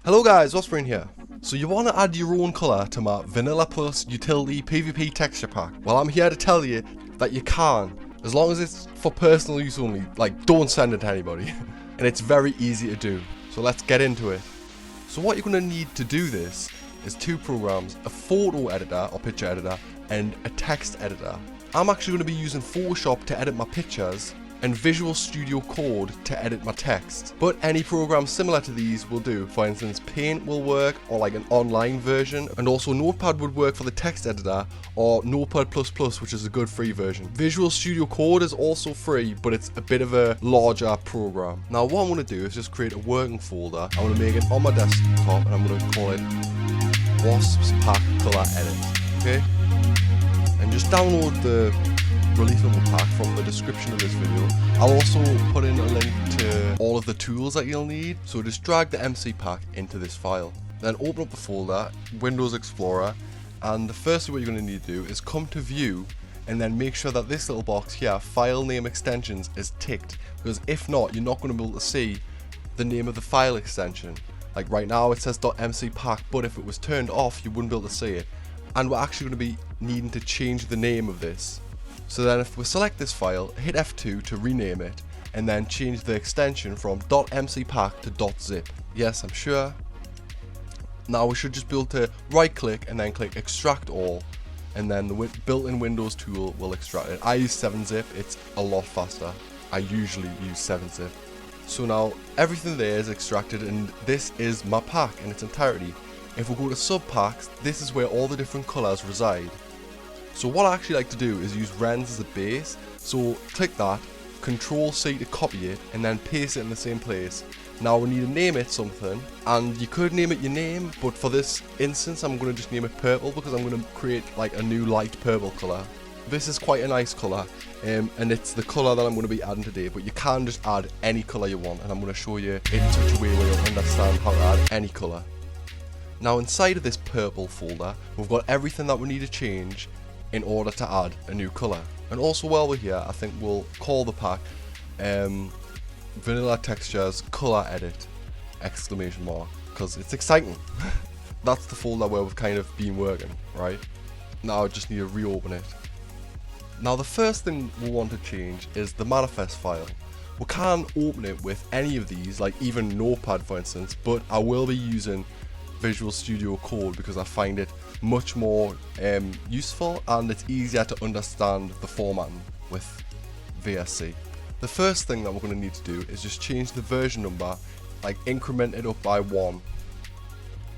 Hello guys, WaspBrain's here. So you want to add your own colour to my Vanilla Plus Utility PvP texture pack? Well, I'm here to tell you that you can, as long as it's for personal use only. Like, don't send it to anybody. And it's very easy to do. So let's get into it. So what you're going to need to do this is two programs, a photo editor or picture editor and a text editor. I'm actually going to be using Photoshop to edit my pictures and Visual Studio Code to edit my text. But any program similar to these will do. For instance, Paint will work, or like an online version, and also Notepad would work for the text editor, or Notepad++, which is a good free version. Visual Studio Code is also free, but it's a bit of a larger program. Now what I'm going to do is just create a working folder. I'm going to make it on my desktop and I'm going to call it Wasp's Pack Color Edit. Okay? And just download the releasable pack from the description of this video. I'll also put in a link to all of the tools that you'll need, so just drag the MC pack into this file. Then open up the folder, Windows Explorer, and the first thing what you're going to need to do is come to View and then make sure that this little box here, File Name Extensions, is ticked, because if not, you're not going to be able to see the name of the file extension. Like right now it says .mc pack, but if it was turned off you wouldn't be able to see it. And we're actually going to be needing to change the name of this. So then if we select this file, hit F2 to rename it, and then change the extension from .mcpack to .zip. Yes, I'm sure. Now we should just be able to right click and then click extract all, and then the built-in Windows tool will extract it. I use 7-zip, it's a lot faster. I usually use 7-zip. So now everything there is extracted, and this is my pack in its entirety. If we go to subpacks, this is where all the different colors reside. So what I actually like to do is use Rens as a base, so click that, Control C to copy it, and then paste it in the same place. Now we need to name it something, and you could name it your name, but for this instance I'm going to just name it purple, because I'm going to create like a new light purple colour. This is quite a nice colour, and it's the colour that I'm going to be adding today, but you can just add any colour you want, and I'm going to show you in such a way where you'll understand how to add any colour. Now inside of this purple folder, we've got everything that we need to change in order to add a new colour. And also while we're here, I think we'll call the pack Vanilla Textures Colour Edit ! Because it's exciting. That's the folder where we've kind of been working, right? Now I just need to reopen it. Now the first thing we want to change is the manifest file. We can open it with any of these, like even Notepad for instance, but I will be using Visual Studio Code because I find it much more useful, and it's easier to understand the formatting with VSC. The first thing that we're going to need to do is just change the version number, like increment it up by 1.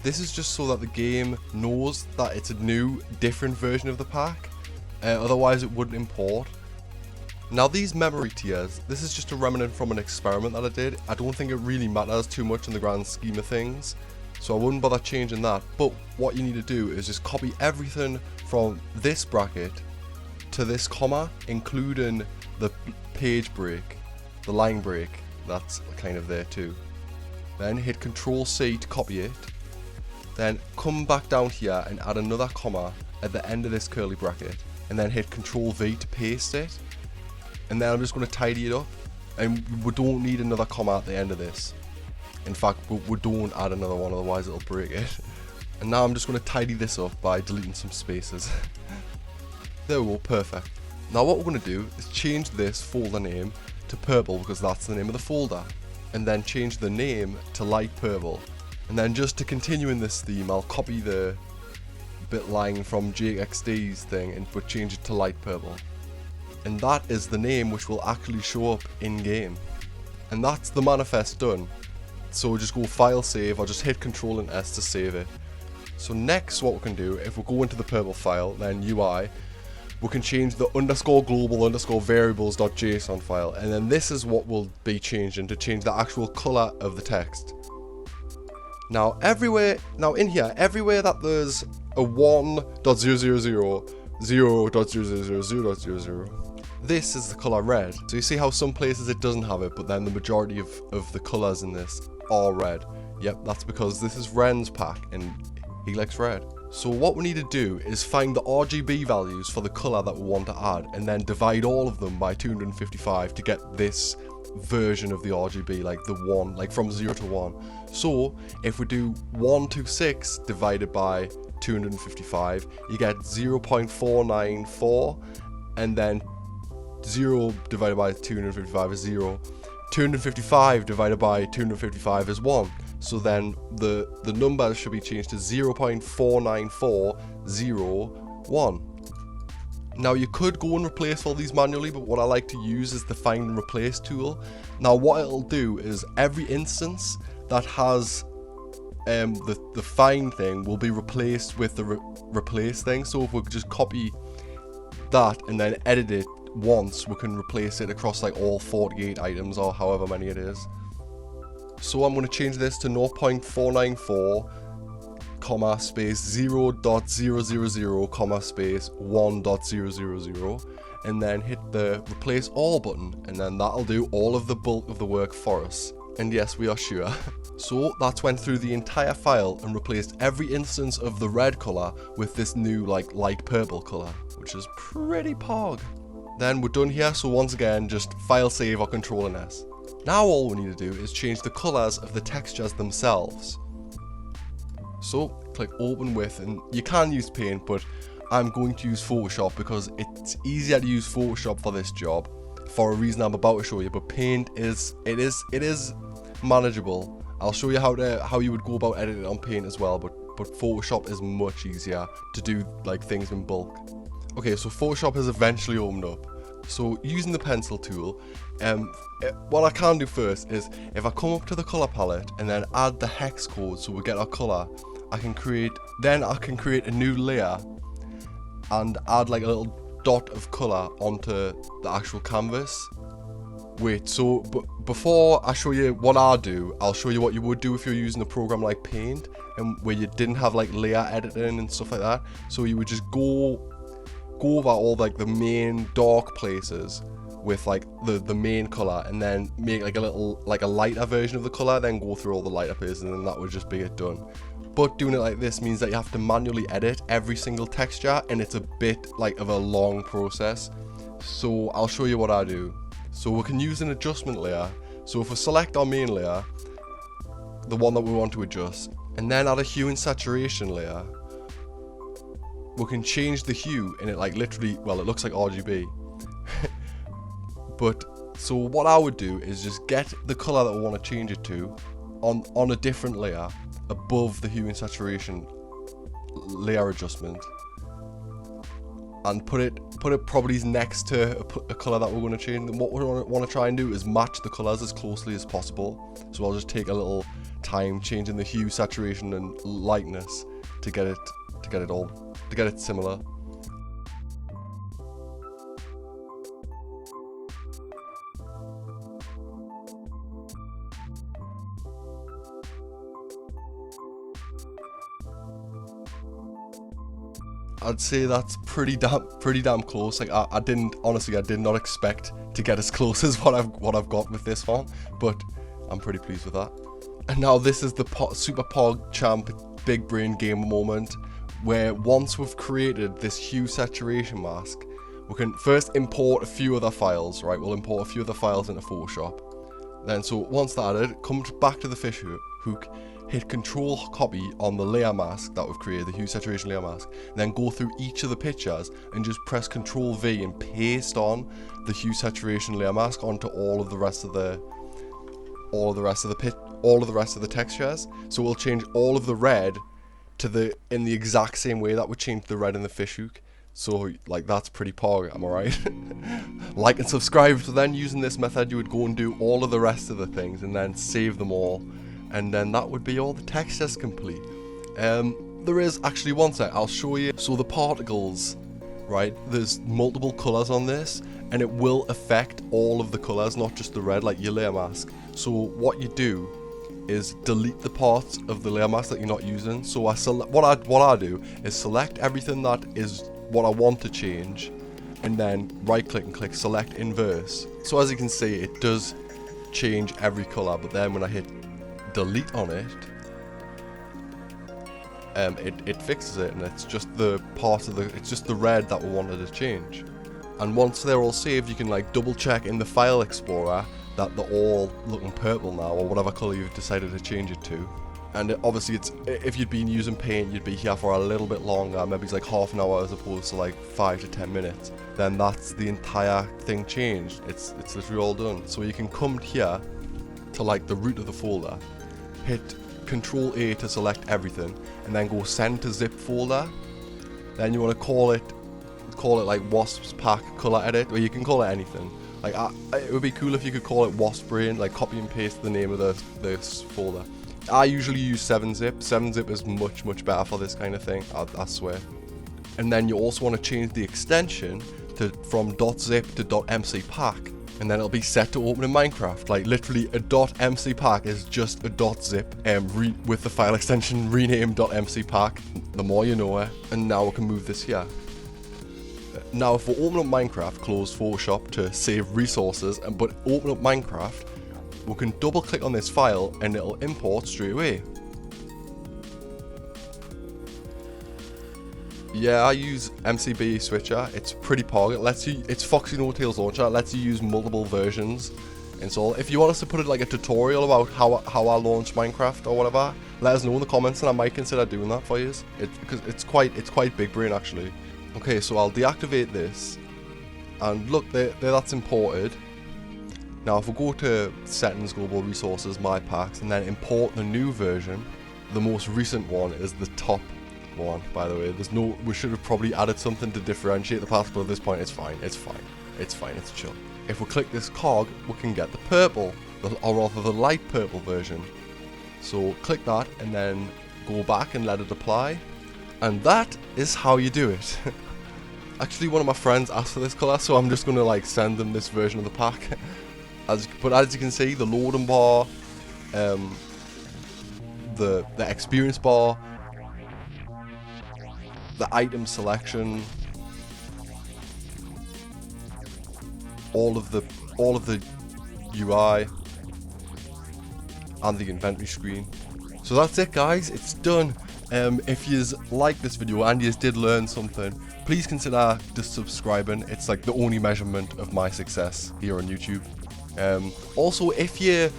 This is just so that the game knows that it's a new, different version of the pack, otherwise it wouldn't import. Now these memory tiers, this is just a remnant from an experiment that I did. I don't think it really matters too much in the grand scheme of things, so I wouldn't bother changing that. But what you need to do is just copy everything from this bracket to this comma, including the page break, the line break, that's kind of there too. Then hit Control C to copy it, then come back down here and add another comma at the end of this curly bracket, and then hit Control V to paste it. And then I'm just going to tidy it up, and we don't need another comma at the end of this. In fact, we don't add another one, otherwise it'll break it. And now I'm just going to tidy this up by deleting some spaces. There we go, perfect. Now what we're going to do is change this folder name to purple, because that's the name of the folder. And then change the name to light purple. And then just to continue in this theme, I'll copy the bit line from JXD's thing but change it to light purple. And that is the name which will actually show up in game. And that's the manifest done. So just go File Save, or just hit Ctrl and S to save it. So next what we can do, if we go into the purple file, then UI, we can change the _global_variables.json file, and then this is what will be changing to change the actual color of the text. Now in here, everywhere that there's a 1.000, 0.000.00, this is the color red. So you see how some places it doesn't have it, but then the majority of the colors in this are red. Yep, that's because this is Ren's pack and he likes red. So what we need to do is find the RGB values for the color that we want to add, and then divide all of them by 255 to get this version of the RGB, like the 1, like from 0 to 1. So if we do 126 divided by 255, you get 0.494, and then 0 divided by 255 is 0. 255 divided by 255 is 1. So then the number should be changed to 0.49401. Now you could go and replace all these manually, but what I like to use is the find and replace tool. Now what it'll do is every instance that has the find thing will be replaced with the replace thing. So if we just copy that and then edit it once, we can replace it across like all 48 items or however many it is. So I'm going to change this to 0.494 comma space 0.000 comma space 1.000, and then hit the replace all button, and then that'll do all of the bulk of the work for us. And yes, we are sure. So that's went through the entire file and replaced every instance of the red color with this new like light purple color, which is pretty pog. Then we're done here, so once again just file save or Ctrl and S. Now all we need to do is change the colors of the textures themselves. So click open with, and you can use Paint, but I'm going to use Photoshop because it's easier to use Photoshop for this job for a reason I'm about to show you. But Paint is manageable. I'll show you how you would go about editing on Paint as well, but Photoshop is much easier to do like things in bulk. Okay, so Photoshop has eventually opened up. So using the pencil tool, what I can do first is if I come up to the color palette and then add the hex code so we get our color, I can create a new layer and add like a little dot of color onto the actual canvas. Wait, so before I show you what I do, I'll show you what you would do if you're using a program like Paint and where you didn't have like layer editing and stuff like that. So you would just go over all like the main dark places with like the main color, and then make like a lighter version of the color, then go through all the lighter places, and then that would just be it done. But doing it like this means that you have to manually edit every single texture, and it's a bit like of a long process. So I'll show you what I do. So we can use an adjustment layer. So if we select our main layer, the one that we want to adjust, and then add a hue and saturation layer, we can change the hue, and it like literally, well, it looks like RGB. But so what I would do is just get the color that we want to change it to on a different layer above the hue and saturation layer adjustment, and put it properties next to a color that we're going to change. And what we want to try and do is match the colors as closely as possible. So I'll just take a little time changing the hue, saturation, and lightness to get it similar. I'd say that's pretty damn close. Like I did not expect to get as close as what I've got with this one, but I'm pretty pleased with that. And now this is the Super Pog Champ Big Brain Gamer moment, where once we've created this hue saturation mask, we can first import a few other files, right? We'll import a few other files into Photoshop. Then, so once that added, come back to the fish hook, hit Control Copy on the layer mask that we've created, the hue saturation layer mask, and then go through each of the pictures and just press Control V and paste on the hue saturation layer mask onto all of the rest of the textures. So we'll change all of the red in the exact same way that would change the red in the fish hook. So like that's pretty pog, am I right? Like and subscribe. So then using this method you would go and do all of the rest of the things and then save them all, and then that would be all the textures complete. There is actually one sec, I'll show you. So the particles, right, there's multiple colors on this, and it will affect all of the colors, not just the red like your layer mask. So what you do is delete the parts of the layer mask that you're not using. So what I do is select everything that is what I want to change, and then right click and click select inverse. So as you can see, it does change every color, but then when I hit delete on it, it fixes it, and it's just the part of it's just the red that we wanted to change. And once they're all saved, you can like double check in the file explorer that they're all looking purple now, or whatever color you've decided to change it to. And obviously, if you'd been using Paint, you'd be here for a little bit longer, maybe it's like half an hour as opposed to like 5 to 10 minutes. Then that's the entire thing changed. It's literally all done. So you can come here to like the root of the folder, hit Control A to select everything, and then go send to zip folder. Then you want to call it like Wasp's Pack color edit, or you can call it anything. Like it would be cool if you could call it WaspBrain, like copy and paste the name of this folder. I usually use 7-zip. 7-zip is much better for this kind of thing, I swear. And then you also want to change the extension from .zip to .mcpack, and then it'll be set to open in Minecraft. Like literally a .mcpack is just a .zip with the file extension renamed .mcpack. The more you know it. And now we can move this here. Now if we open up Minecraft, close Photoshop to save resources, but open up Minecraft, we can double click on this file and it'll import straight away. Yeah, I use MCB switcher. It's pretty pog. It's Foxy No Tails launcher. It lets you use multiple versions. And so if you want us to put it like a tutorial about how I launch Minecraft or whatever, let us know in the comments and I might consider doing that for you. Because it's quite big brain actually. Okay, so I'll deactivate this, and look, that's imported. Now if we go to Settings, Global Resources, My Packs, and then import the new version, the most recent one is the top one, by the way. We should have probably added something to differentiate the packs, but at this point it's fine, it's chill. If we click this cog, we can get the purple, or rather the light purple version. So click that, and then go back and let it apply. And that is how you do it. Actually, one of my friends asked for this color, so I'm just going to like send them this version of the pack. But as you can see, the loading bar, the experience bar, the item selection, all of the UI, and the inventory screen. So that's it, guys. It's done. If you like this video and you did learn something, please consider just subscribing. It's like the only measurement of my success here on YouTube. Also, if you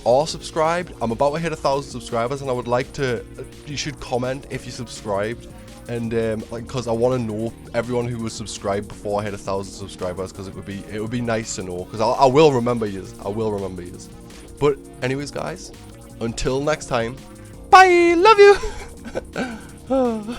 are subscribed, I'm about to hit 1,000 subscribers, and I would like you should comment if you subscribed, and because I want to know everyone who was subscribed before I hit 1,000 subscribers, because it would be nice to know, because I will remember yous. But anyways, guys, until next time. Bye! Love you!